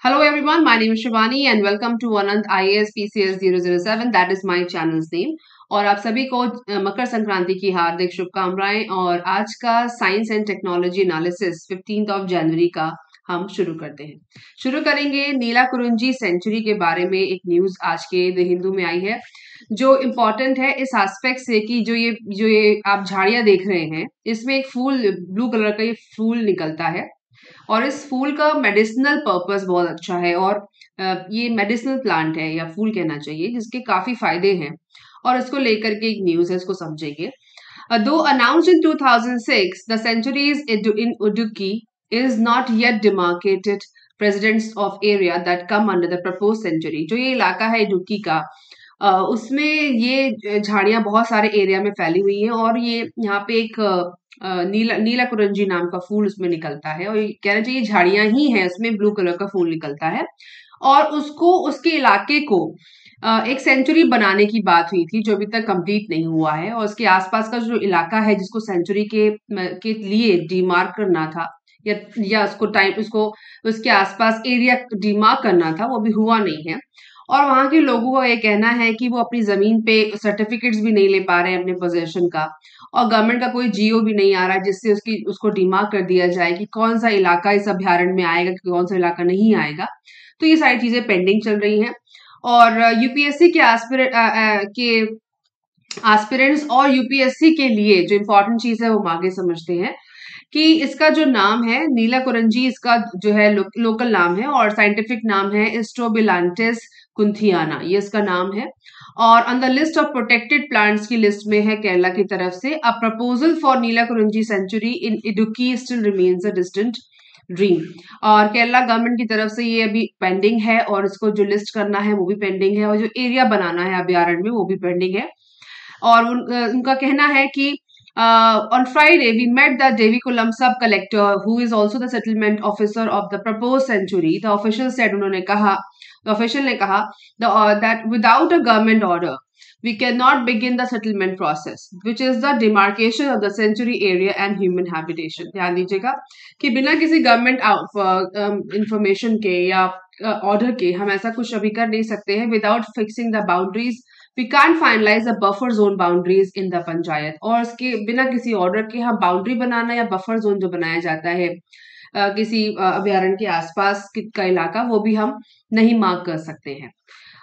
Hello everyone, my name is Shivani and welcome to Anand IAS PCS 007. That is my channel's name. और आप सभी को मकर संक्रांति की हार्दिक शुभकामनाएं। और आज का साइंस एंड टेक्नोलॉजी एनालिसिस 15 जनवरी का हम शुरू करते हैं। शुरू करेंगे नीलाकुरुंजी सेंचुरी के बारे में। एक न्यूज आज के द हिंदू में आई है जो इम्पोर्टेंट है इस एस्पेक्ट से कि जो ये आप झाड़ियां देख रहे हैं, इसमें एक फूल, ब्लू कलर का ये फूल निकलता है और इस फूल का मेडिसिनल पर्पस बहुत अच्छा है। और ये मेडिसिनल प्लांट है या फूल कहना चाहिए, जिसके काफी फायदे हैं और इसको लेकर के एक न्यूज है, इसको समझेंगे। Though announced in 2006, the centuries in Udupi is not yet demarcated residents of area that come under the proposed century। जो ये इलाका है इडुक्की का, उसमें ये झाड़ियां बहुत सारे एरिया में फैली हुई हैं और ये यहाँ पे एक नीला कुरंजी नाम का फूल उसमें निकलता है। और कहना चाहिए झाड़ियां ही हैं, उसमें ब्लू कलर का फूल निकलता है और उसको, उसके इलाके को एक सेंचुरी बनाने की बात हुई थी जो अभी तक कंप्लीट नहीं हुआ है। और उसके आसपास का जो इलाका है जिसको सेंचुरी के लिए डीमार्क करना था या उसको उसके आसपास एरिया डीमार्क करना था, वो भी हुआ नहीं है। और वहां के लोगों का ये कहना है कि वो अपनी जमीन पे सर्टिफिकेट्स भी नहीं ले पा रहे हैं अपने पोजेशन का, और गवर्नमेंट का कोई जीओ भी नहीं आ रहा है जिससे उसको डिमार्क कर दिया जाए कि कौन सा इलाका इस अभ्यारण्य में आएगा, कौन सा इलाका नहीं आएगा। तो ये सारी चीजें पेंडिंग चल रही हैं। और यूपीएससी के एस्पिरेंट्स और यूपीएससी के लिए जो इम्पोर्टेंट चीज है वो हम आगे समझते हैं कि इसका जो नाम है नीला कुरंजी, इसका जो है लोकल नाम है और साइंटिफिक नाम है स्ट्रोबिलांटिस कुंथियाना, ये इसका नाम है। और on the list of protected plants की लिस्ट में है केरला की तरफ से। A proposal for Neela Kurinji sanctuary in Idukki still remains a distant dream. और केरला गवर्नमेंट की तरफ से ये अभी पेंडिंग है और इसको जो लिस्ट करना है वो भी पेंडिंग है और जो एरिया बनाना है अभ्यारण्य में वो भी पेंडिंग है। और उनका कहना है कि on Friday we met the Devikulam sub collector who is also the settlement officer of the proposed sanctuary। The official said, उन्होंने कहा, the official ने कहा that without a government order we cannot begin the settlement process which is the demarcation of the sanctuary area and human habitation। ध्यान दीजिएगा कि बिना किसी government information के या ऑर्डर के हम ऐसा कुछ अभी कर नहीं सकते हैं। Without fixing the boundaries we can't finalise the buffer zone boundaries in the panchayat. और इसके बिना किसी ऑर्डर के हम बाउंड्री बनाना या बफर जोन जो बनाया जाता है किसी अभ्यारण्य के आसपास का इलाका, वो भी हम नहीं मार्क कर सकते हैं।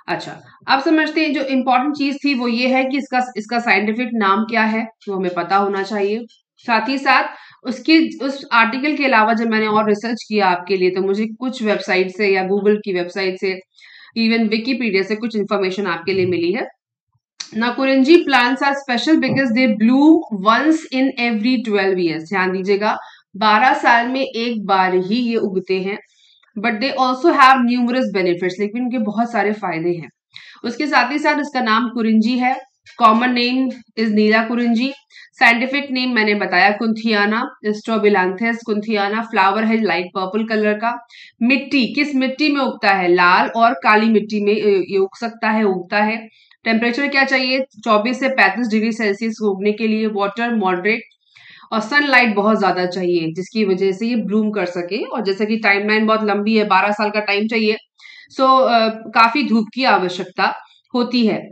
अच्छा, अब समझते हैं जो इम्पोर्टेंट चीज थी वो ये है कि इसका साइंटिफिक नाम क्या है, वो हमें पता होना चाहिए। साथ ही साथ उस आर्टिकल के अलावा जब मैंने और रिसर्च किया आपके लिए, तो मुझे कुछ वेबसाइट से या गूगल की वेबसाइट से, इवन विकीपीडिया से कुछ इन्फॉर्मेशन आपके लिए मिली है। Neelakurinji plants are special because they bloom once in every 12 years. ध्यान दीजिएगा, 12 साल में एक बार ही ये उगते हैं। But they also have numerous benefits, लेकिन उनके बहुत सारे फायदे हैं। उसके साथ ही साथ इसका नाम कुरिंजी है। Common name is Neela Kurinji. Scientific name मैंने बताया कुंथियाना, स्ट्रोबिलांथिस कुंथियाना। फ्लावर है लाइट पर्पल कलर का। मिट्टी, किस मिट्टी में उगता है? लाल और काली मिट्टी में ये उग सकता है, उगता है। टेम्परेचर क्या चाहिए? 24 से 35 डिग्री सेल्सियस उगने के लिए। वाटर मॉडरेट और सनलाइट बहुत ज्यादा चाहिए जिसकी वजह से ये ब्लूम कर सके। और जैसे कि टाइमलाइन बहुत लंबी है, 12 साल का टाइम चाहिए, सो काफी धूप की आवश्यकता होती है।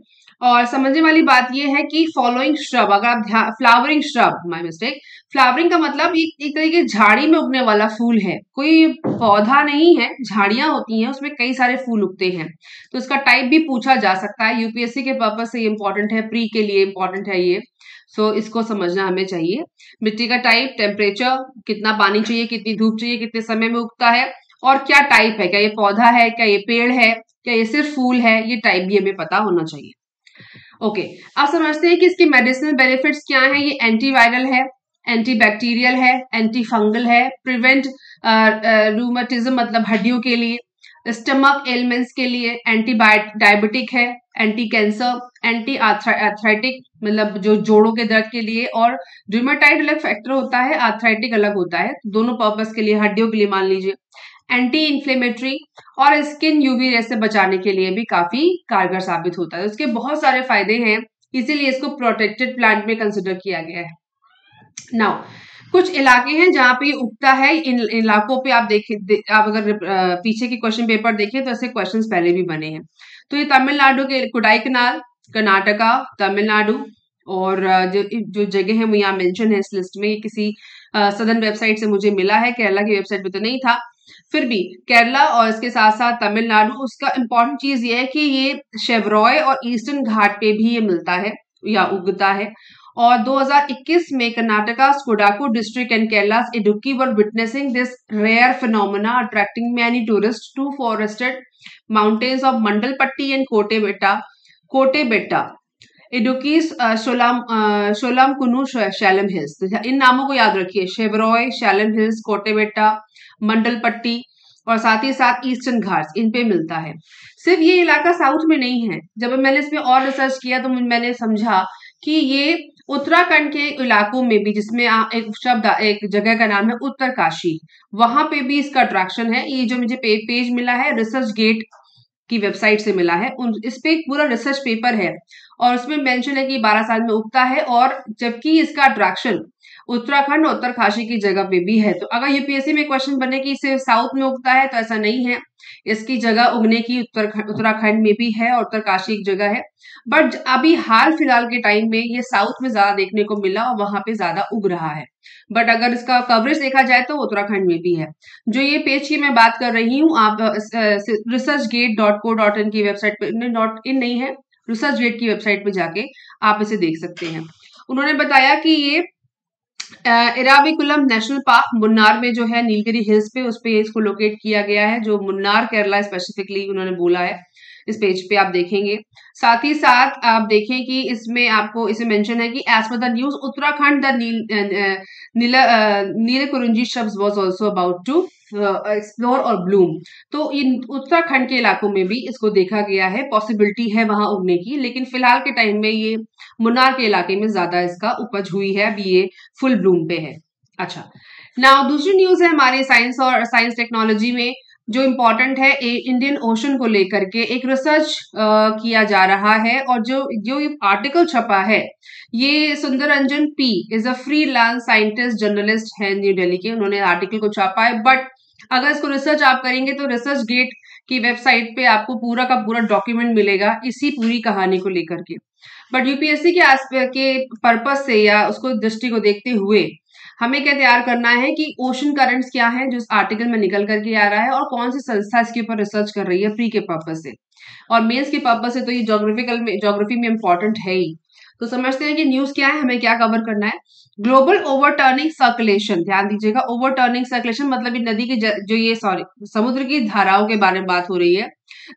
और समझने वाली बात यह है कि फॉलोइंग श्रब, अगर आप flowering shrub, my mistake, flowering का मतलब एक तरीके झाड़ी में उगने वाला फूल है, कोई पौधा नहीं है, झाड़ियां होती हैं, उसमें कई सारे फूल उगते हैं। तो इसका टाइप भी पूछा जा सकता है, यूपीएससी के पर्पज से ये इंपॉर्टेंट है, प्री के लिए इंपॉर्टेंट है ये। सो इसको समझना हमें चाहिए। मिट्टी का टाइप, टेम्परेचर, कितना पानी चाहिए, कितनी धूप चाहिए, कितने समय में उगता है और क्या टाइप है, क्या ये पौधा है, क्या ये पेड़ है, क्या ये सिर्फ फूल है, ये टाइप भी हमें पता होना चाहिए। ओके, अब समझते हैं कि इसके मेडिसिनल बेनिफिट्स क्या हैं। ये एंटीवायरल है, एंटीबैक्टीरियल है, एंटी फंगल है, प्रिवेंट रूमेटिज्म मतलब हड्डियों के लिए, स्टमक एलिमेंट्स के लिए, एंटी डायबिटिक है, एंटी कैंसर, एंटी आर्थराइटिक मतलब जो जोड़ों के दर्द के लिए। और रूमेटाइड अलग फैक्टर होता है, आर्थराइटिक अलग होता है, दोनों पर्पस के लिए, हड्डियों के लिए मान लीजिए। एंटी इन्फ्लेमेटरी और स्किन यूवी रे से बचाने के लिए भी काफी कारगर साबित होता है। उसके बहुत सारे फायदे हैं, इसीलिए इसको प्रोटेक्टेड प्लांट में कंसिडर किया गया है। नाउ कुछ इलाके हैं जहाँ पे ये उगता है। इन इलाकों पे आप आप अगर पीछे के क्वेश्चन पेपर देखें तो ऐसे क्वेश्चंस पहले भी बने हैं। तो ये तमिलनाडु के कोडाईकनाल, कर्नाटका, तमिलनाडु, और जो जो जगह है वो यहाँ मेंशन है इस लिस्ट में। ये किसी सदर्न वेबसाइट से मुझे मिला है, केरला की वेबसाइट पे तो नहीं था। फिर भी केरला और इसके साथ साथ तमिलनाडु, उसका इम्पोर्टेंट चीज ये है कि ये शेवरॉय और ईस्टर्न घाट पे भी ये मिलता है या उगता है। और 2021 में Karnataka Kodagu district and Kerala's Idukki were witnessing this rare phenomena, attracting many tourists to forested mountains of Mandalpatti and Kottebetta, Idukki's, Sholam Kunnu, Shailam hills. तो इन नामों को याद रखिए, शेवरॉय, शैलम हिल्स, कोटेबेटा, मंडलपट्टी और साथ ही साथ ईस्टर्न घाट्स, इन पे मिलता है। सिर्फ ये इलाका साउथ में नहीं है। जब मैंने इसमें और रिसर्च किया तो मैंने समझा कि ये उत्तराखंड के इलाकों में भी, जिसमें एक जगह का नाम है उत्तरकाशी, वहां पे भी इसका अट्रैक्शन है। ये जो मुझे पेज मिला है रिसर्च गेट की वेबसाइट से मिला है, इस पे एक पूरा रिसर्च पेपर है और उसमें मेंशन है कि 12 साल में उगता है, और जबकि इसका अट्रैक्शन उत्तराखंड और उत्तरकाशी की जगह पे भी है। तो अगर यूपीएससी में क्वेश्चन बने कि इसे साउथ में उगता है, तो ऐसा नहीं है। इसकी जगह उगने की उत्तराखंड में भी है और उत्तरकाशी एक जगह है, बट अभी हाल फिलहाल के टाइम में ये साउथ में ज्यादा देखने को मिला और वहां पे ज्यादा उग रहा है। बट अगर इसका कवरेज देखा जाए तो उत्तराखंड में भी है। जो ये पेज की मैं बात कर रही हूँ, आप researchgate.co.in की वेबसाइट पे, डॉट इन नहीं है, रिसर्च गेट की वेबसाइट पे जाके आप इसे देख सकते हैं। उन्होंने बताया कि ये इराविकुलम नेशनल पार्क मुन्नार में जो है, नीलगिरी हिल्स पे, उस पे इसको लोकेट किया गया है, जो मुन्नार केरला स्पेसिफिकली उन्होंने बोला है। इस पेज पे आप देखेंगे। साथ ही साथ आप देखें कि इसमें आपको इसे मेंशन है कि as per the news Uttarakhand the Neelakurinji shrubs was also about to explore और ब्लूम। तो इन उत्तराखंड के इलाकों में भी इसको देखा गया है, पॉसिबिलिटी है वहां उगने की, लेकिन फिलहाल के टाइम में ये मुन्नार के इलाके में ज्यादा इसका उपज हुई है, अभी ये फुल ब्लूम पे है। अच्छा, नाउ दूसरी न्यूज है हमारे साइंस और साइंस टेक्नोलॉजी में, जो इम्पोर्टेंट है। इंडियन ओशन को लेकर के एक रिसर्च किया जा रहा है, और जो जो आर्टिकल छपा है, ये Sundararajan P is a freelance scientist journalist है न्यू दिल्ली के, उन्होंने आर्टिकल को छापा है। बट अगर इसको रिसर्च आप करेंगे तो रिसर्च गेट की वेबसाइट पे आपको पूरा का पूरा डॉक्यूमेंट मिलेगा इसी पूरी कहानी को लेकर के। बट यूपीएससी के पर्पज से या उसको दृष्टि को देखते हुए हमें क्या तैयार करना है कि ओशन करंट्स क्या है जो इस आर्टिकल में निकल करके आ रहा है, और कौन सी संस्था इसके ऊपर रिसर्च कर रही है प्री के पर्पज से, और मेंस के पर्पज से तो ये ज्योग्राफी में इंपॉर्टेंट है ही। तो समझते हैं कि न्यूज क्या है, हमें क्या कवर करना है। ग्लोबल ओवरटर्निंग सर्कुलेशन, ध्यान दीजिएगा, ओवरटर्निंग सर्कुलेशन मतलब ये नदी की जो ये समुद्र की धाराओं के बारे में बात हो रही है।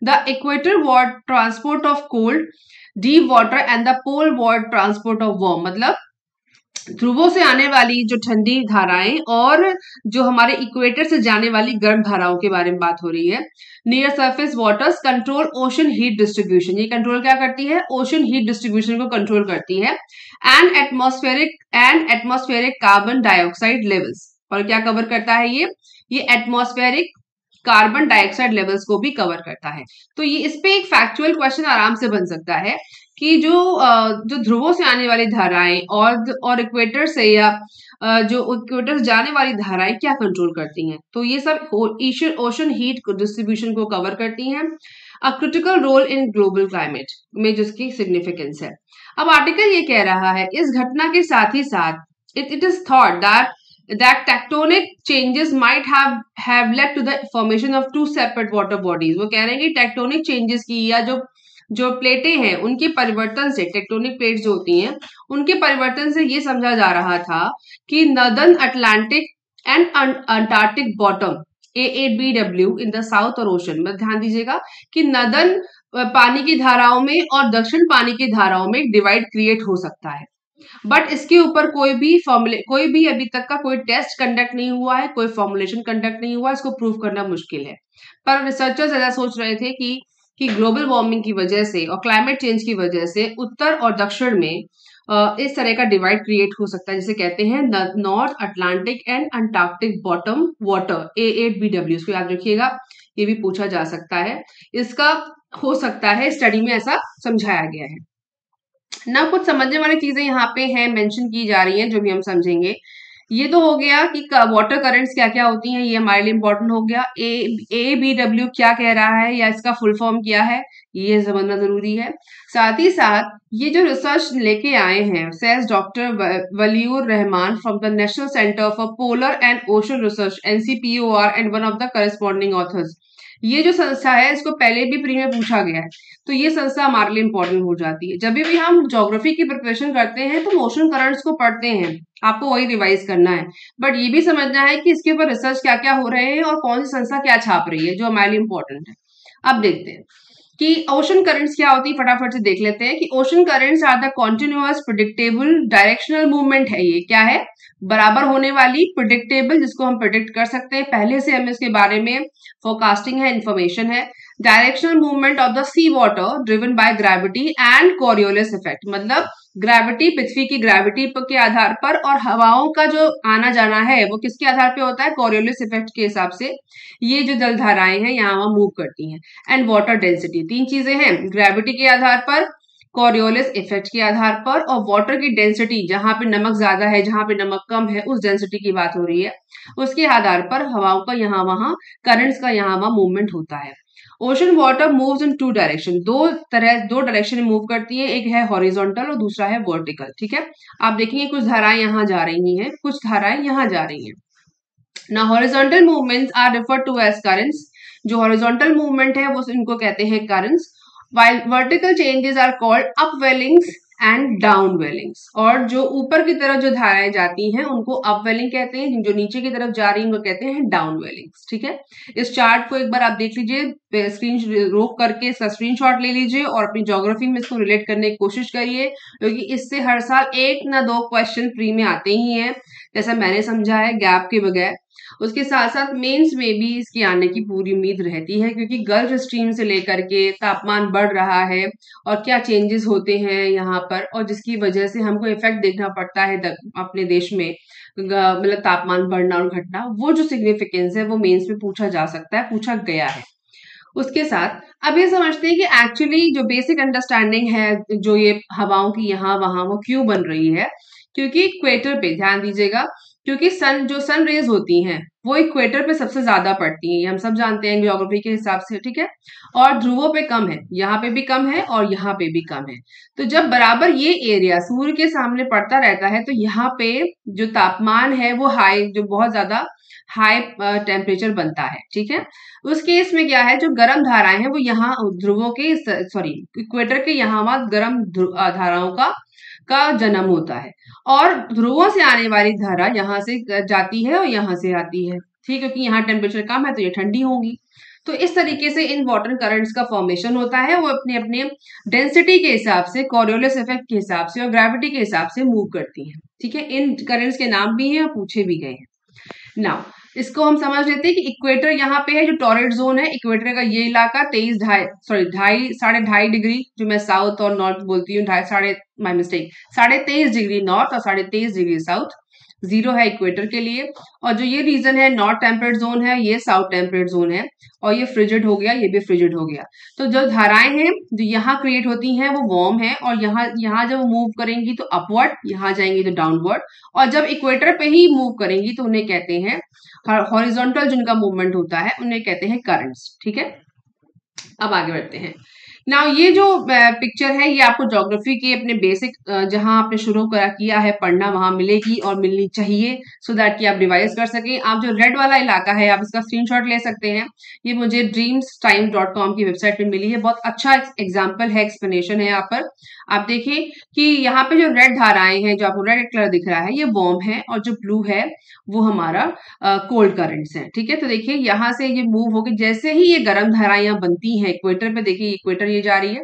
The equatorward transport of cold deep water and the poleward transport of warm, मतलब ध्रुवों से आने वाली जो ठंडी धाराएं और जो हमारे इक्वेटर से जाने वाली गर्म धाराओं के बारे में बात हो रही है। Near surface waters control ocean heat distribution, ये कंट्रोल क्या करती है, ओशन हीट डिस्ट्रीब्यूशन को कंट्रोल करती है। And atmospheric carbon dioxide levels, और क्या कवर करता है ये एटमॉस्फेरिक कार्बन डाइऑक्साइड लेवल्स को भी कवर करता है। तो ये इस पे एक फैक्चुअल क्वेश्चन आराम से बन सकता है कि जो ध्रुवों से आने वाली धाराएं और इक्वेटर से या जो इक्वेटर से जाने वाली धाराएं क्या कंट्रोल करती हैं, तो ये सब ओशन हीट डिस्ट्रीब्यूशन को कवर करती हैं। A critical role in global climate में जिसकी सिग्निफिकेंस है। अब आर्टिकल ये कह रहा है, इस घटना के साथ ही साथ it is thought that tectonic changes might have led to the formation of two separate water bodies। वो कह रहे हैं कि टेक्टोनिक चेंजेस की या जो प्लेटें हैं उनके परिवर्तन से, टेक्टोनिक प्लेट्स जो होती हैं उनके परिवर्तन से ये समझा जा रहा था कि northern Atlantic and Antarctic bottom AABW in the south और ओशन में, ध्यान दीजिएगा कि नॉर्दर्न पानी की धाराओं में और दक्षिण पानी की धाराओं में डिवाइड क्रिएट हो सकता है। बट इसके ऊपर कोई भी अभी तक का कोई टेस्ट कंडक्ट नहीं हुआ है, कोई फॉर्मुलेशन कंडक्ट नहीं हुआ, इसको प्रूव करना मुश्किल है। पर रिसर्चर्स ऐसा सोच रहे थे कि ग्लोबल वार्मिंग की वजह से और क्लाइमेट चेंज की वजह से उत्तर और दक्षिण में इस तरह का डिवाइड क्रिएट हो सकता है, जिसे कहते हैं north Atlantic and Antarctic bottom water AABW। इसको याद रखिएगा, ये भी पूछा जा सकता है, इसका हो सकता है स्टडी में ऐसा समझाया गया है ना। कुछ समझने वाली चीजें यहाँ पे हैं, मेंशन की जा रही हैं, जो भी हम समझेंगे। ये तो हो गया कि वाटर करंट्स क्या क्या होती हैं, ये हमारे लिए इंपॉर्टेंट हो गया। ABW क्या कह रहा है या इसका फुल फॉर्म क्या है, ये समझना जरूरी है। साथ ही साथ ये जो रिसर्च लेके आए हैं says doctor Waliur Rahman from the national centre for polar and ocean research NCPOR and one of the corresponding authors, ये जो संस्था है इसको पहले भी प्री में पूछा गया है, तो ये संस्था हमारे लिए इंपॉर्टेंट हो जाती है। जब भी हम ज्योग्राफी की प्रिपरेशन करते हैं तो ओशन करंट्स को पढ़ते हैं, आपको वही रिवाइज करना है, बट ये भी समझना है कि इसके ऊपर रिसर्च क्या क्या हो रहे हैं और कौन सी संस्था क्या छाप रही है, जो हमारे लिए इंपॉर्टेंट है। अब देखते हैं कि ओशन करंट्स क्या होती है, फटाफट से देख लेते हैं कि ocean currents are the continuous predictable directional movement है। ये क्या है, बराबर होने वाली प्रिडिक्टेबल, जिसको हम प्रिडिक्ट कर सकते हैं, पहले से हमें इसके बारे में फोरकास्टिंग है, इंफॉर्मेशन है। Directional movement of the sea water driven by gravity and Coriolis effect, मतलब ग्रेविटी, पृथ्वी की ग्रेविटी के आधार पर, और हवाओं का जो आना जाना है वो किसके आधार पे होता है, कोरियोलिस इफेक्ट के हिसाब से ये जो जलधाराएं हैं यहाँ वहां मूव करती हैं। एंड वाटर डेंसिटी, तीन चीजें हैं, ग्रेविटी के आधार पर, कोरियोलिस इफेक्ट के आधार पर, और वाटर की डेंसिटी, जहां पे नमक ज्यादा है जहां पे नमक कम है उस डेंसिटी की बात हो रही है, उसके आधार पर हवाओं का यहाँ वहां, करंट्स का यहाँ वहां मूवमेंट होता है। Ocean water moves in two direction, दो डायरेक्शन में मूव करती है, एक है हॉरिजॉन्टल और दूसरा है वर्टिकल। ठीक है, आप देखेंगे कुछ धाराएं यहाँ जा रही हैं, कुछ धाराएं यहाँ जा रही हैं। ना horizontal movements are referred to as currents, जो हॉरिजॉन्टल मूवमेंट है वो इनको कहते हैं currents, while vertical changes are called upwellings and downwellings, और जो ऊपर की तरफ जो धाराएं जाती हैं उनको अपवेलिंग कहते हैं, जो नीचे की तरफ जा रही हैं उनको कहते हैं डाउनवेलिंग्स। ठीक है, इस चार्ट को एक बार आप देख लीजिए, स्क्रीन रोक करके इसका स्क्रीनशॉट ले लीजिए और अपनी ज्योग्राफी में इसको रिलेट करने की कोशिश करिए, क्योंकि इससे हर साल एक ना दो क्वेश्चन प्री में आते ही हैं, जैसा मैंने समझा है, गैप के बगैर। उसके साथ साथ मेंस में भी इसके आने की पूरी उम्मीद रहती है, क्योंकि गल्फ स्ट्रीम से लेकर के तापमान बढ़ रहा है और क्या चेंजेस होते हैं यहाँ पर, और जिसकी वजह से हमको इफेक्ट देखना पड़ता है अपने देश में, मतलब तापमान बढ़ना और घटना, वो जो सिग्निफिकेंस है वो मेंस में पूछा जा सकता है, पूछा गया है। उसके साथ अब ये समझते हैं कि एक्चुअली जो बेसिक अंडरस्टैंडिंग है, जो ये हवाओं की यहाँ वहां वो क्यों बन रही है, क्योंकि इक्वेटर पे ध्यान दीजिएगा, क्योंकि सन रेज होती हैं वो इक्वेटर पे सबसे ज्यादा पड़ती हैं, ये हम सब जानते हैं ज्योग्राफी के हिसाब से। ठीक है, और ध्रुवों पे कम है, यहाँ पे भी कम है और यहाँ पे भी कम है। तो जब बराबर ये एरिया सूर्य के सामने पड़ता रहता है तो यहाँ पे जो तापमान है वो हाई, जो बहुत ज्यादा हाई टेम्परेचर बनता है। ठीक है, उस केस में क्या है, जो गर्म धाराएं हैं वो यहाँ ध्रुवों के, सॉरी इक्वेटर के यहाँ वहां गर्म धाराओं का जन्म होता है, और ध्रुवों से आने वाली धारा यहाँ से जाती है और यहाँ से आती है। ठीक, क्योंकि यहाँ टेम्परेचर कम है तो ये ठंडी होंगी। तो इस तरीके से इन वाटर करंट्स का फॉर्मेशन होता है, वो अपने अपने डेंसिटी के हिसाब से, कोरियोलिस इफेक्ट के हिसाब से और ग्रेविटी के हिसाब से मूव करती हैं। ठीक है, इन करंट्स के नाम भी हैं और पूछे भी गए हैं। नाउ इसको हम समझ लेते हैं कि इक्वेटर यहाँ पे है, जो टॉरेट जोन है, इक्वेटर का ये इलाका 23.5 डिग्री, जो मैं साउथ और नॉर्थ बोलती हूँ, माई मिस्टेक, 23.5 डिग्री नॉर्थ और 23.5 डिग्री साउथ, जीरो है इक्वेटर के लिए। और जो ये रीजन है नॉर्थ टेम्परेट जोन है, ये साउथ टेम्परेट जोन है, और ये फ्रिजिड हो गया, ये भी फ्रिजिड हो गया। तो जो धाराएं हैं जो यहाँ क्रिएट होती हैं वो वार्म है, और यहाँ जब मूव करेंगी तो अपवर्ड, यहाँ जाएंगी तो डाउनवर्ड, और जब इक्वेटर पे ही मूव करेंगी तो उन्हें कहते हैं हॉरिजॉन्टल, जिनका मूवमेंट होता है उन्हें कहते हैं करंट्स। ठीक है, अब आगे बढ़ते हैं। नाउ ये जो पिक्चर है ये आपको ज्योग्राफी के अपने बेसिक, जहां आपने शुरू किया है पढ़ना, वहां मिलेगी और मिलनी चाहिए, सो दैट कि आप रिवाइज कर सकें। आप जो रेड वाला इलाका है आप इसका स्क्रीनशॉट ले सकते हैं, ये मुझे dreamstime.com की वेबसाइट पे मिली है, बहुत अच्छा एग्जाम्पल है, एक्सप्लेनेशन है यहाँ पर। आप देखें कि यहाँ पे जो रेड धाराएं हैं, जो आपको रेड कलर दिख रहा है, ये वार्म है, और जो ब्लू है वो हमारा कोल्ड करंट्स हैं। ठीक है, तो देखिए यहाँ से ये मूव होकर, जैसे ही ये गर्म धाराएं यहाँ बनती हैं इक्वेटर पे, देखिए इक्वेटर ये जा रही है,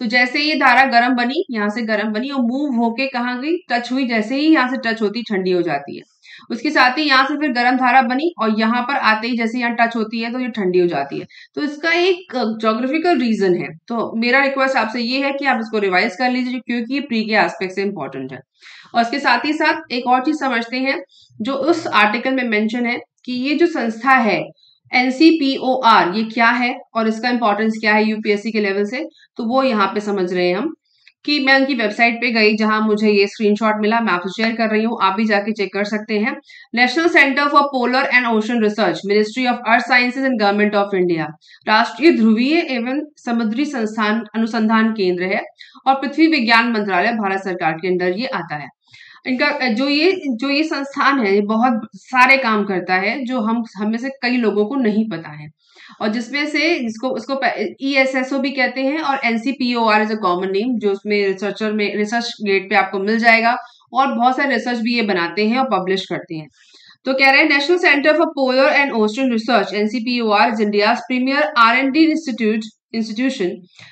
तो जैसे ये धारा गर्म बनी, यहाँ से गर्म बनी और मूव होके कहाँ गई, टच हुई, जैसे ही यहाँ से टच होती ठंडी हो जाती है। उसके साथ ही यहाँ से फिर गर्म धारा बनी और यहाँ पर आते ही जैसे यहाँ टच होती है तो ये ठंडी हो जाती है। तो इसका एक ज्योग्राफिकल रीजन है। तो मेरा रिक्वेस्ट आपसे ये है कि आप इसको रिवाइज कर लीजिए, क्योंकि ये प्री के एस्पेक्ट से इंपॉर्टेंट है। और इसके साथ ही साथ एक और चीज समझते हैं, जो उस आर्टिकल में मेंशन है कि ये जो संस्था है NCPOR, ये क्या है और इसका इंपॉर्टेंस क्या है यूपीएससी के लेवल से, तो वो यहाँ पे समझ रहे हैं हम कि मैं उनकी वेबसाइट पे गई जहां मुझे ये स्क्रीनशॉट मिला, मैं आपसे शेयर कर रही हूँ, आप भी जाके चेक कर सकते हैं। National centre for polar and ocean research, ministry of earth sciences and government of India, राष्ट्रीय ध्रुवीय एवं समुद्री संस्थान अनुसंधान केंद्र है और पृथ्वी विज्ञान मंत्रालय भारत सरकार के अंदर ये आता है। इनका जो ये संस्थान है, ये बहुत सारे काम करता है जो हम में से कई लोगों को नहीं पता है, और जिसमें से इसको ESSO भी कहते हैं और NCPOR is a common name, जो उसमें रिसर्चर में रिसर्च गेट पे आपको मिल जाएगा, और बहुत सारे रिसर्च भी ये बनाते हैं और पब्लिश करते हैं। तो कह रहे हैं national centre for polar and ocean research NCPOR is India's premier R&D institution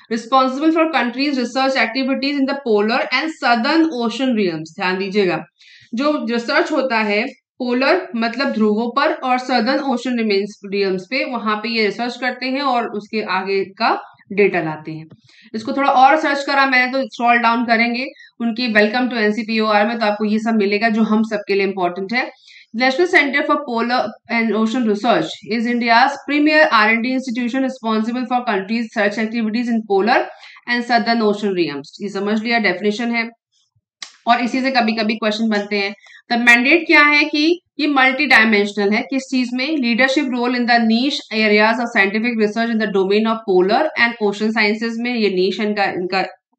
responsible for countries research activities in the polar and southern ocean realms। ध्यान दीजिएगा, जो रिसर्च होता है पोलर मतलब ध्रुवों पर और सदर्न ओशन रियम्स पे, वहां पे ये रिसर्च करते हैं और उसके आगे का डेटा लाते हैं। इसको थोड़ा और सर्च करा मैंने, तो स्क्रॉल डाउन करेंगे उनकी वेलकम टू NCPOR में, तो आपको ये सब मिलेगा जो हम सबके लिए इंपॉर्टेंट है। National Center for Polar and Ocean Research is India's premier R&D institution responsible for countries' research activities in polar and southern ocean realms। ये समझ लिया, डेफिनेशन है, और इसी से कभी कभी क्वेश्चन बनते हैं। द मैंडेट क्या है कि ये मल्टी डायमेंशनल है, किस चीज में, leadership role in the niche areas of scientific research in the domain of polar and ocean sciences में, ये नीश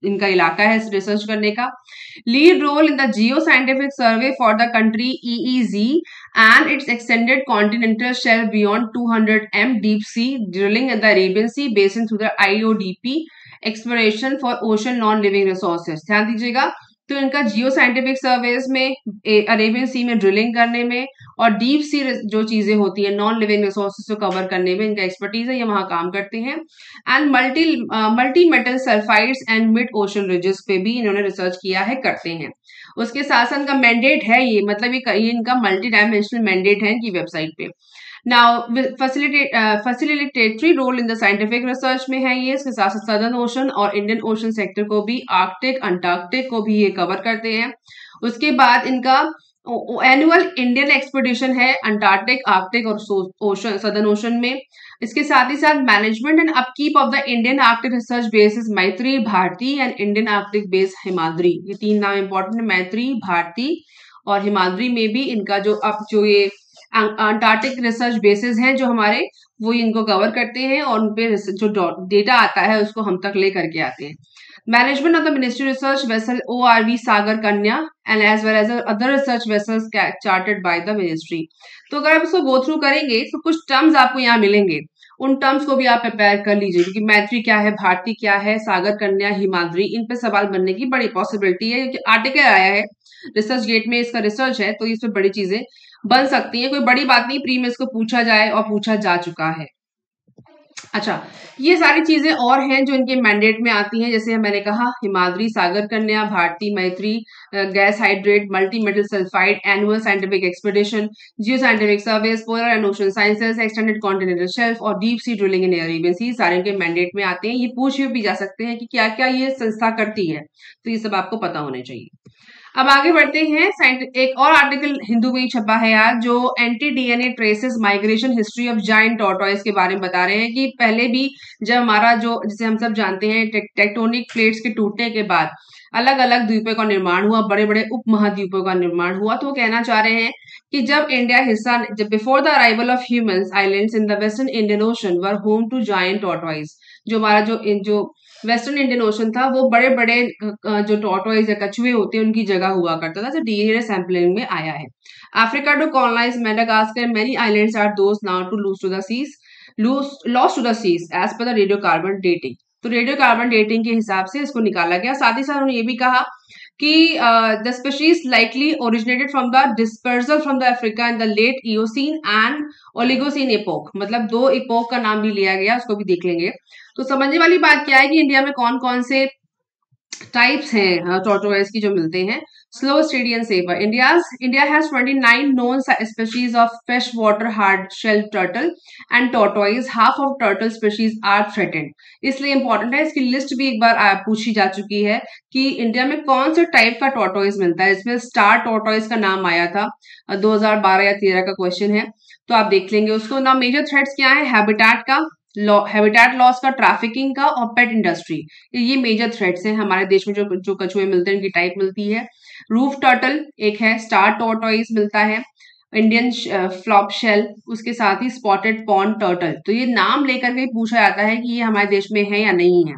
इनका इलाका है रिसर्च करने का। Lead role in the geoscientific survey for the country EEZ and its extended continental shelf beyond 200 m deep sea drilling in the Arabian sea basin through the IODP exploration for ocean non living resources. ध्यान दीजिएगा, तो इनका जियो scientific surveys में, Arabian सी में drilling करने में, और deep सी जो चीजें होती है नॉन लिविंग रिसोर्सेज को कवर करने में इनका एक्सपर्टीज है, ये वहां काम करते हैं। And multi metal sulphides and mid ocean ridges पे भी इन्होंने रिसर्च किया है, करते हैं। उसके साथ साथ का मैंडेट है ये, मतलब ये इनका मल्टी डायमेंशनल मैंडेट है इनकी वेबसाइट पे। Now facilitatory role in the scientific research में है ये, इसके साथ साथ सदर्न ओशन और इंडियन ओशन सेक्टर को भी, आर्कटिक अंटार्कटिक को भी ये कवर करते हैं। उसके बाद इनका एनुअल इंडियन एक्सपीडिशन है अंटार्कटिक, आर्कटिक और ओशन सदर्न ओशन में। इसके साथ ही साथ management and upkeep of the Indian Arctic research base Maitri, Bharati and Indian Arctic base Himadri. ये तीन नाम इंपॉर्टेंट है, मैत्री, भारती और हिमाद्री में भी इनका जो ये अंटार्कटिक रिसर्च बेसिस हैं जो हमारे, वो इनको कवर करते हैं और उन पे जो डेटा आता है उसको हम तक ले करके आते हैं। Management of the ministry research vessel ORV Sagar Kanya and as well as other research vessels chartered by the ministry. तो अगर आप इसको गो थ्रू करेंगे तो कुछ टर्म्स आपको यहाँ मिलेंगे, उन टर्म्स को भी आप प्रिपेयर कर लीजिए, क्योंकि मैत्री क्या है, भारती क्या है, सागर कन्या, हिमाद्री, इन पे सवाल बनने की बड़ी पॉसिबिलिटी है, क्योंकि आर्टिकल आया है रिसर्च गेट में, इसका रिसर्च है, तो इस पे बड़ी चीजें बन सकती है। कोई बड़ी बात नहीं, प्री में इसको पूछा जाए और पूछा जा चुका है। अच्छा, ये सारी चीजें और हैं जो इनके मैंडेट में आती हैं, जैसे मैंने कहा हिमाद्री, सागर Kanya, Bharati, Maitri, gas hydrate, multi metal sulphide, annual scientific expedition, geoscientific surveys, polar and ocean sciences, extended continental shelf और deep sea drilling in Arabian sea, सारे इनके मैंडेट में आते हैं। ये पूछ भी जा सकते हैं कि क्या क्या ये संस्था करती है, तो ये सब आपको पता होने चाहिए। अब आगे बढ़ते हैं, एक और आर्टिकल हिंदू में ही छपा है आज, जो anti DNA traces migration history of giant tortoise के बारे में बता रहे हैं कि पहले भी जब हमारा जो, जिसे हम सब जानते हैं, टेक्टोनिक प्लेट्स के टूटने के बाद अलग अलग द्वीपों का निर्माण हुआ, बड़े बड़े उप महाद्वीपों का निर्माण हुआ, तो वो कहना चाह रहे हैं कि जब इंडिया हिस्सा, जब before the arrival of humans islands in the western Indian ocean were home to giant tortoise. जो हमारा जो वेस्टर्न इंडियन ओशन था, वो बड़े बड़े जो टॉर्टॉइस या कछुए होते हैं उनकी जगह हुआ करता था, जो DNA सैंपलिंग में आया है। Africa to colonise Madagascar, many islands are those now to lose to the seas, lost to the seas as per the radiocarbon dating. तो रेडियोकार्बन डेटिंग के हिसाब से इसको निकाला गया। साथ ही साथ उन्होंने ये भी कहा कि the species likely originated from the dispersal from the Africa in the late Eocene and Oligocene epoch, मतलब 2 एपोक का नाम भी लिया गया, उसको भी देख लेंगे। तो समझने वाली बात क्या है कि इंडिया में कौन कौन से टाइप्स हैं टॉर्टोइस की जो मिलते हैं। स्लो स्टेडियन सेवर, India has 29 known species of freshwater hard-shelled turtle and tortoise. Half of turtle species are threatened. इसलिए इंपॉर्टेंट है, इसकी लिस्ट भी एक बार पूछी जा चुकी है कि इंडिया में कौन से टाइप का टॉर्टोइस मिलता है। इसमें स्टार टॉर्टोइस का नाम आया था, 2012 या 13 का क्वेश्चन है, तो आप देख लेंगे उसको। ना मेजर थ्रेट्स क्या है, हैबिटेट का, हैबिटेट लॉस का, ट्रैफिकिंग का और पेट इंडस्ट्री, ये मेजर थ्रेट्स हैं हमारे देश में। जो जो कछुए मिलते हैं उनकी टाइप मिलती है। रूफ टर्टल एक है, स्टार टॉर्टोइस मिलता है, इंडियन फ्लॉप शेल, उसके साथ ही स्पॉटेड पॉन्ड टर्टल। तो ये नाम लेकर के पूछा जाता है कि ये हमारे देश में है या नहीं है।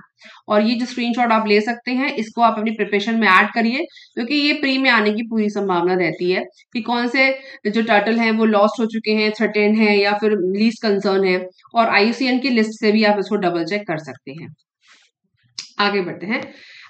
और ये जो स्क्रीनशॉट आप ले सकते हैं, इसको आप अपनी प्रिपरेशन में ऐड करिए, क्योंकि ये प्री में आने की पूरी संभावना रहती है कि कौन से जो टर्टल हैं वो लॉस्ट हो चुके हैं, थ्रेटेन है या फिर लीस्ट कंसर्न है। और आईयूसीएन की लिस्ट से भी आप इसको डबल चेक कर सकते हैं। आगे बढ़ते हैं।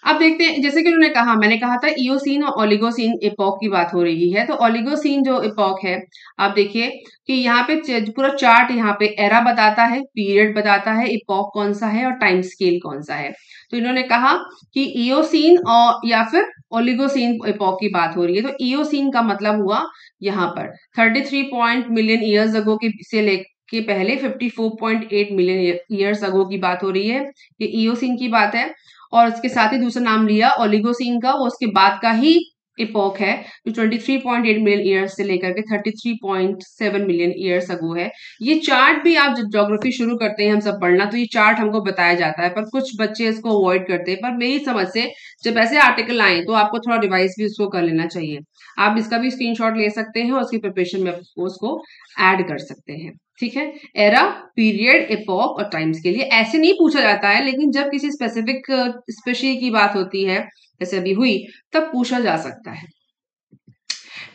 अब देखते हैं, जैसे कि उन्होंने कहा, मैंने कहा था इयोसीन और ओलिगोसीन एपॉक की बात हो रही है। तो ओलिगोसीन जो एपॉक है, आप देखिए कि यहाँ पे पूरा चार्ट यहाँ पे एरा बताता है, पीरियड बताता है, एपॉक कौन सा है और टाइम स्केल कौन सा है। तो इन्होंने कहा कि इयोसीन और या फिर ओलिगोसीन एपॉक की बात हो रही है। तो इयोसीन का मतलब हुआ यहाँ पर 33 मिलियन ईयर्स अगो के से लेके पहले 54.8 मिलियन ईयर्स अगो की बात हो रही है। ये इयोसीन की बात है। और उसके साथ ही दूसरा नाम लिया ओलिगोसीन का, वो उसके बाद का ही इपोक है, जो 23.8 मिलियन ईयर्स से लेकर के 33.7 मिलियन ईयर्स अगो है। ये चार्ट भी आप जब ज्योग्राफी शुरू करते हैं हम सब पढ़ना, तो ये चार्ट हमको बताया जाता है, पर कुछ बच्चे इसको अवॉइड करते हैं। पर मेरी समझ से जब ऐसे आर्टिकल आए तो आपको थोड़ा रिवाइज भी उसको कर लेना चाहिए। आप इसका भी स्क्रीनशॉट ले सकते हैं और उसकी प्रिपरेशन में उसको ऐड कर सकते हैं। ठीक है, एरा, पीरियड, एपॉक और टाइम्स के लिए ऐसे नहीं पूछा जाता है, लेकिन जब किसी स्पेसिफिक स्पेशी की बात होती है, जैसे अभी हुई, तब पूछा जा सकता है।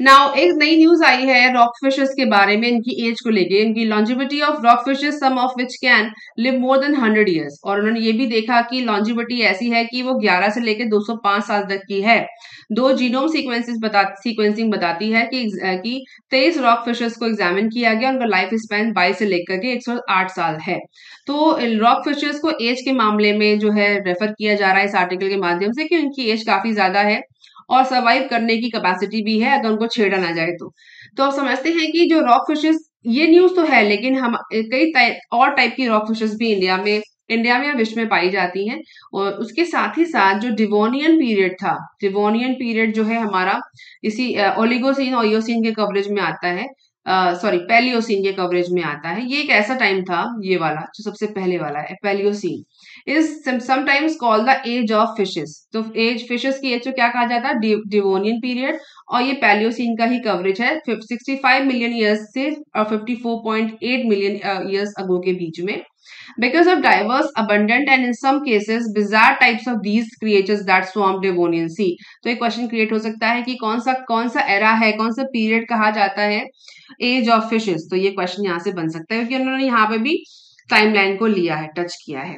नाउ एक नई न्यूज आई है रॉक फिशेस के बारे में, इनकी एज को लेके। इनकी longevity of rock fishes, some of which can live more than 100 years. और उन्होंने ये भी देखा कि लॉन्जिविटी ऐसी है कि वो 11 से लेकर 205 साल तक की है। दो जीनोम सीक्वेंसिंग बताती है कि 23 रॉक फिशेस को एग्जामिन किया गया, उनका लाइफ स्पैन 22 से लेकर के 108 साल है। तो रॉक फिशेस को एज के मामले में जो है रेफर किया जा रहा है इस आर्टिकल के माध्यम से कि उनकी एज काफी ज्यादा है और सर्वाइव करने की कैपेसिटी भी है अगर उनको छेड़ा ना जाए तो आप समझते हैं कि जो रॉक फिशेस, ये न्यूज तो है, लेकिन हम कई और टाइप की रॉक फिशेस भी इंडिया में या विश्व में पाई जाती हैं। और उसके साथ ही साथ जो डिवोनियन पीरियड था, डिवोनियन पीरियड जो है हमारा इसी ओलिगोसीन और इयोसीन के कवरेज में आता है, सॉरी पैलियोसीन के कवरेज में आता है। ये एक ऐसा टाइम था, ये वाला जो सबसे पहले वाला है Paleocene, is sometimes called the age of fishes. तो एज, फिशेस की एज को क्या कहा जाता है, डिवोनियन पीरियड। और ये पैलियोसीन का ही कवरेज है 65 मिलियन ईयर्स से और 54.8 मिलियन ईयर्स अगो के बीच में। Because of diverse, abundant and in some cases bizarre types of these creatures that swarm Devonian Sea. तो एक क्वेश्चन क्रिएट हो सकता है कि कौन सा एरा है, कौन सा पीरियड कहा जाता है एज ऑफ फिशेस। तो ये क्वेश्चन यहाँ से बन सकता है, क्योंकि उन्होंने यहाँ पे भी टाइमलाइन को लिया है, टच किया है।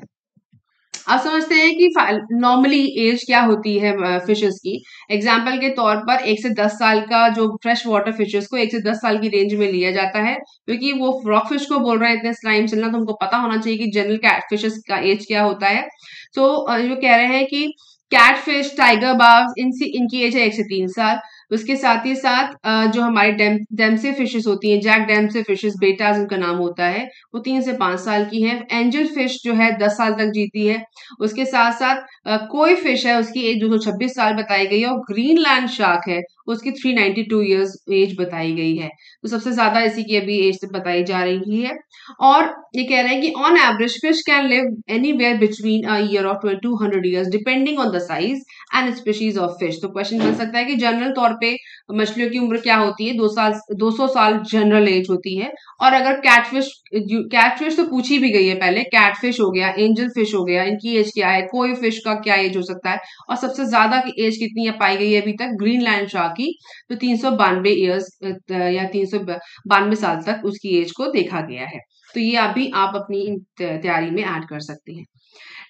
अब समझते हैं कि नॉर्मली एज क्या होती है फिशेस की। एग्जाम्पल के तौर पर 1 से 10 साल का जो फ्रेश वाटर फिशेस को 1 से 10 साल की रेंज में लिया जाता है, क्योंकि वो रॉक फिश को बोल रहे हैं इतने टाइम चलना, तो हमको पता होना चाहिए कि जनरल कैट फिशेस का एज क्या होता है। तो जो कह रहे हैं कि कैटफिश, टाइगर बार्ब्स, इनकी एज है 1 से 3 साल। उसके साथ ही साथ जो हमारी डेम्से फिशेस होती हैं, जैक डेम्से फिशेस, बेटाज उनका नाम होता है, वो 3 से 5 साल की है। एंजल फिश जो है 10 साल तक जीती है। उसके साथ साथ कोई फिश है, उसकी एज 226 साल बताई गई है। और ग्रीनलैंड शार्क है, उसकी 392 ईयर्स एज बताई गई है। तो सबसे ज्यादा इसी की अभी एज बताई जा रही है। और ये कह रहे हैं कि on average fish can live anywhere between a year और 200 years depending on the size and species of fish. तो क्वेश्चन बन सकता है कि जनरल तौर पे मछलियों की उम्र क्या होती है, 200 साल जनरल एज होती है। और अगर कैटफिश तो पूछी भी गई है पहले, कैटफिश हो गया, एंजल फिश हो गया, इनकी एज क्या है, कोई फिश का क्या एज हो सकता है। और सबसे ज्यादा की एज कितनी पाई गई है अभी तक, ग्रीनलैंड शार्क की, तो 392 ईयर्स या 392 साल तक उसकी एज को देखा गया है। तो ये अभी आप अपनी तैयारी में ऐड कर सकते हैं।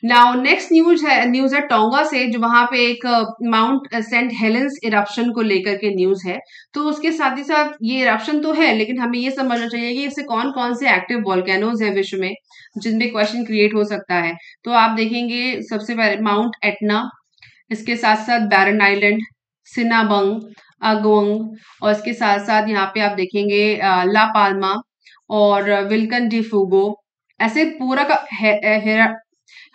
नाउ नेक्स्ट न्यूज है टोंगा से, जो वहां पे एक माउंट सेंट हेलेंस इरप्शन को लेकर के न्यूज है। तो उसके साथ ही साथ ये इरप्शन तो है, लेकिन हमें ये समझना चाहिए कि इससे कौन कौन से एक्टिव वॉल्केनोज है विश्व में, जिनमें क्वेश्चन क्रिएट हो सकता है। तो आप देखेंगे सबसे पहले माउंट एटना, इसके साथ साथ बैरन आइलैंड, सिनाबंग, अगोंग, और इसके साथ साथ यहाँ पे आप देखेंगे ला पाल्मा और विल्कन डी फूगो, ऐसे पूरा का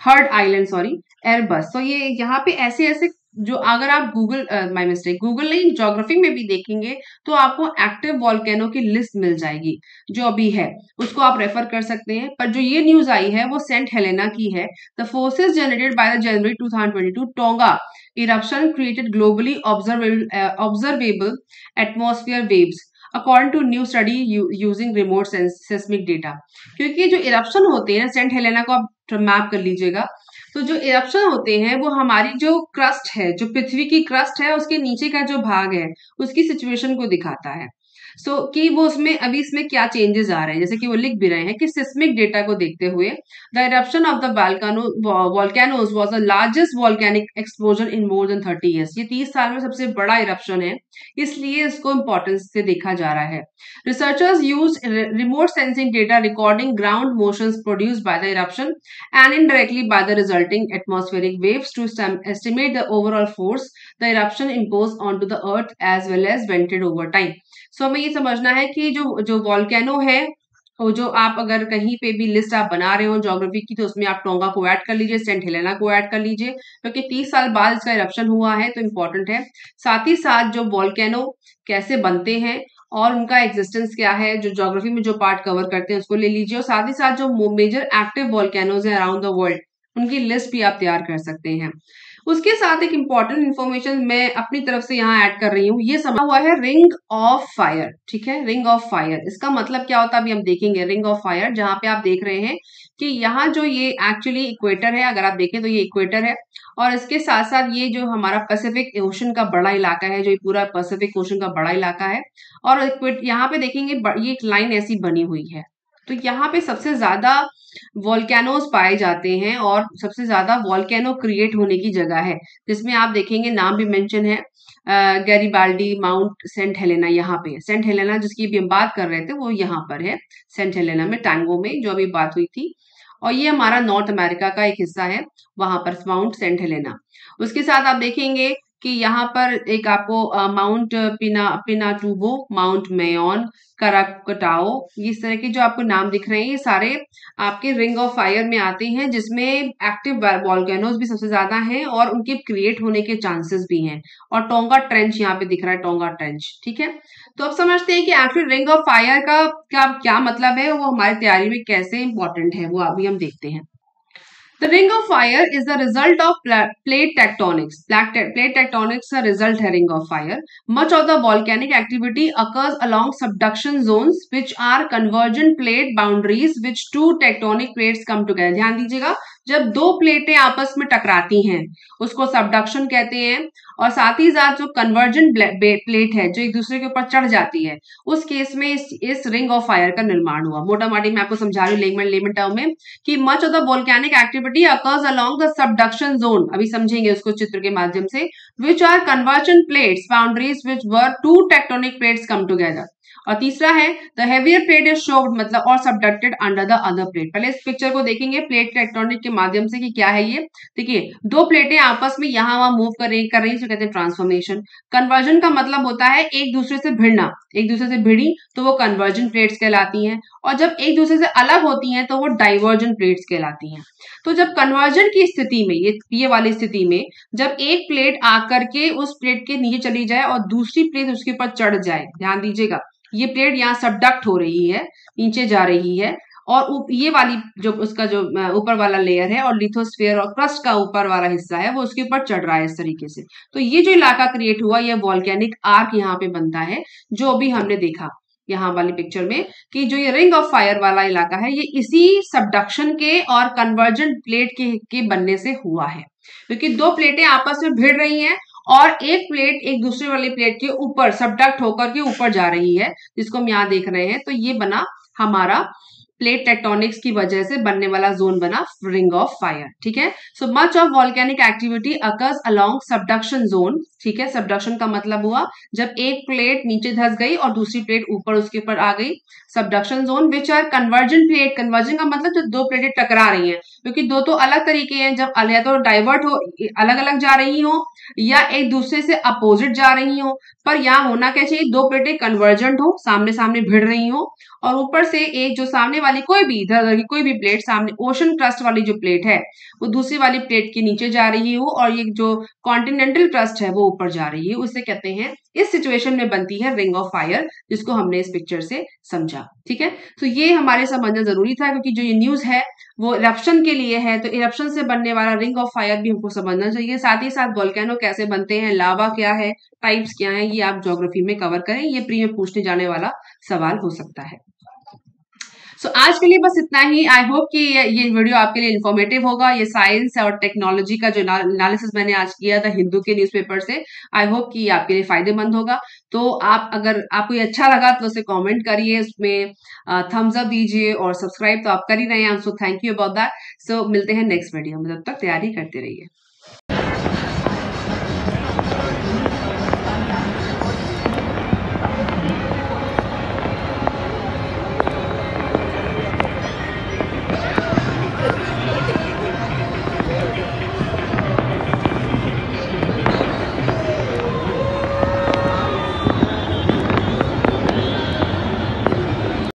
हर्ड आइलैंड, सॉरी एयरबस। तो ये यहाँ पे ऐसे ऐसे जो अगर आप गूगल माय मिस्टेक गूगल नहीं ज्योग्राफी में भी देखेंगे तो आपको एक्टिव वॉल्केनो की लिस्ट मिल जाएगी जो अभी है, उसको आप रेफर कर सकते हैं। पर जो ये न्यूज आई है वो सेंट हेलेना की है। The forces generated by the January 2022 tonga eruption created globally observable atmosphere waves according to new study using remote seismic data। क्योंकि जो इरप्शन होते हैं सेंट हेलेना को आप मैप कर लीजिएगा, तो जो इरप्शन होते हैं वो हमारी जो क्रस्ट है, जो पृथ्वी की क्रस्ट है उसके नीचे का जो भाग है उसकी सिचुएशन को दिखाता है। कि वो उसमें अभी इसमें क्या चेंजेस आ रहे हैं, जैसे कि वो लिख भी रहे हैं कि सिस्मिक डेटा को देखते हुए the eruption of the volcanoes was the largest volcanic explosion in more than 30 years. ये 30 साल में सबसे बड़ा इरप्शन है, इसलिए इसको इंपॉर्टेंस से देखा जा रहा है। Researchers use remote sensing data recording ground motions produced by the eruption and indirectly by the resulting atmospheric waves to estimate the overall force the eruption imposed onto the earth as well as vented over time। सो हमें ये समझना है कि जो volcano है, और जो आप अगर कहीं पे भी लिस्ट आप बना रहे हो ज्योग्राफी की, तो उसमें आप टोंगा को ऐड कर लीजिए, सेंट हेलेना को ऐड कर लीजिए, क्योंकि 30 साल बाद इसका इरप्शन हुआ है तो इम्पोर्टेंट है। साथ ही साथ जो वॉल्केनो कैसे बनते हैं और उनका एग्जिस्टेंस क्या है, जो ज्योग्राफी में जो पार्ट कवर करते हैं उसको ले लीजिए, और साथ ही साथ जो मेजर एक्टिव वॉल्केनोज हैं अराउंड द वर्ल्ड उनकी लिस्ट भी आप तैयार कर सकते हैं। उसके साथ एक इंपॉर्टेंट इन्फॉर्मेशन मैं अपनी तरफ से यहाँ ऐड कर रही हूँ, ये समझा हुआ है रिंग ऑफ फायर। ठीक है, रिंग ऑफ फायर इसका मतलब क्या होता है अभी हम देखेंगे। रिंग ऑफ फायर जहाँ पे आप देख रहे हैं कि यहाँ जो ये एक्चुअली इक्वेटर है, अगर आप देखें तो ये इक्वेटर है, और इसके साथ साथ ये जो हमारा पैसिफिक ओशन का बड़ा इलाका है, जो ये पूरा पैसिफिक ओशन का बड़ा इलाका है, और यहाँ पे देखेंगे ये एक लाइन ऐसी बनी हुई है। तो यहाँ पे सबसे ज्यादा वॉल्केनोज पाए जाते हैं और सबसे ज्यादा वॉल्केनो क्रिएट होने की जगह है, जिसमें आप देखेंगे नाम भी मेंशन है गैरीबाल्डी, माउंट सेंट हेलेना। यहाँ पे सेंट हेलेना जिसकी भी हम बात कर रहे थे वो यहाँ पर है, सेंट हेलेना में, टैंगो में जो अभी बात हुई थी, और ये हमारा नॉर्थ अमेरिका का एक हिस्सा है, वहां पर माउंट सेंट हेलेना। उसके साथ आप देखेंगे कि यहाँ पर एक आपको माउंट पिनाटुबो, माउंट मेयोन, कराकटाओ, इस तरह के जो आपको नाम दिख रहे हैं ये सारे आपके रिंग ऑफ फायर में आते हैं, जिसमें एक्टिव वॉल्केनोज भी सबसे ज्यादा हैं और उनके क्रिएट होने के चांसेस भी हैं। और टोंगा ट्रेंच यहाँ पे दिख रहा है, टोंगा ट्रेंच। ठीक है, तो अब समझते हैं कि आखिर रिंग ऑफ फायर का क्या मतलब है, वो हमारी तैयारी में कैसे इंपॉर्टेंट है, वो अभी हम देखते हैं। The ring of fire is the result of plate tectonics. Plate tectonics a result है ring of fire. Much of the volcanic activity occurs along subduction zones, which are convergent plate boundaries which two tectonic plates come together. ध्यान दीजिएगा, जब दो प्लेटें आपस में टकराती हैं उसको सबडक्शन कहते हैं, और साथ ही साथ जो कन्वर्जेंट प्लेट है जो एक दूसरे के ऊपर चढ़ जाती है, उस केस में इस रिंग ऑफ फायर का निर्माण हुआ। मोटा मोटी मैं आपको समझा रही हूँ लेमन टर्म में कि much of the volcanic activity occurs along the subduction zone, अभी समझेंगे उसको चित्र के माध्यम से, which are convergent plates boundaries which were two tectonic plates come together. और तीसरा है the heavier plate is shoved, मतलब और subducted under the other plate. पहले इस पिक्चर को देखेंगे प्लेट टेक्टोनिक के माध्यम से कि क्या है ये। देखिए, दो प्लेटें आपस में यहाँ वहां मूव कर रही है, कहते हैं ट्रांसफॉर्मेशन। कन्वर्जन का मतलब होता है एक दूसरे से भिड़ना, एक दूसरे से भिड़ी तो वो कन्वर्जन प्लेट्स कहलाती हैं, और जब एक दूसरे से अलग होती हैं तो वो डाइवर्जन प्लेट्स कहलाती हैं। तो जब कन्वर्जन की स्थिति में, ये वाली स्थिति में, जब एक प्लेट आकर के उस प्लेट के नीचे चली जाए और दूसरी प्लेट उसके ऊपर चढ़ जाए, ध्यान दीजिएगा, ये प्लेट यहाँ सबडक्ट हो रही है, नीचे जा रही है, और ये वाली जो उसका जो ऊपर वाला लेयर है और लिथोस्फीयर और क्रस्ट का ऊपर वाला हिस्सा है वो उसके ऊपर चढ़ रहा है इस तरीके से। तो ये जो इलाका क्रिएट हुआ, ये वॉल्केनिक आर्क यहाँ पे बनता है, जो अभी हमने देखा यहाँ वाली पिक्चर में कि जो ये रिंग ऑफ फायर वाला इलाका है ये इसी सबडक्शन के और कन्वर्जेंट प्लेट के बनने से हुआ है, क्योंकि दो प्लेटें आपस में भिड़ रही हैं और एक प्लेट एक दूसरे वाली प्लेट के ऊपर सबडक्ट होकर के ऊपर जा रही है, जिसको हम यहाँ देख रहे हैं। तो ये बना हमारा प्लेट टेक्टोनिक्स की वजह से बनने वाला जोन बना रिंग ऑफ फायर। ठीक है, so much of volcanic activity occurs along subduction zone, ठीक है, सबडक्शन का मतलब हुआ जब एक प्लेट नीचे धंस गई और दूसरी प्लेट ऊपर उसके ऊपर आ गई। Subduction zone which are convergence plate, convergence का मतलब जब दो प्लेटें टकरा रही हैं, क्योंकि दो तो अलग तरीके हैं, जब या तो डाइवर्ट हो, अलग अलग जा रही हो, या एक दूसरे से अपोजिट जा रही हो। पर यहाँ होना क्या चाहिए, दो प्लेटें कन्वर्जेंट हो, सामने सामने भिड़ रही हो, और ऊपर से एक जो सामने वाली कोई भी इधर उधर की कोई भी प्लेट, सामने ओशन क्रस्ट वाली जो प्लेट है वो दूसरी वाली प्लेट के नीचे जा रही हो, और ये जो कॉन्टिनेंटल क्रस्ट है वो ऊपर जा रही है, उसे कहते हैं, इस सिचुएशन में बनती है रिंग ऑफ फायर, जिसको हमने इस पिक्चर से समझा। ठीक है, तो ये हमारे समझना जरूरी था, क्योंकि जो ये न्यूज है वो इरप्शन के लिए है, तो इरप्शन से बनने वाला रिंग ऑफ फायर भी हमको समझना चाहिए। साथ ही साथ वोल्केनो कैसे बनते हैं, लावा क्या है, टाइप्स क्या है, ये आप ज्योग्राफी में कवर करें, ये प्री में पूछने जाने वाला सवाल हो सकता है। सो आज के लिए बस इतना ही। आई होप कि ये वीडियो आपके लिए इन्फॉर्मेटिव होगा। ये साइंस और टेक्नोलॉजी का जो एनालिसिस मैंने आज किया था हिंदू के न्यूज़पेपर से, आई होप कि आपके लिए फायदेमंद होगा। तो आप, अगर आपको ये अच्छा लगा तो उसे कमेंट करिए, उसमें थम्स अप दीजिए, और सब्सक्राइब तो आप कर ही रहे हैं, so thank you about that. So मिलते हैं नेक्स्ट वीडियो में, तब तक तैयारी करते रहिए।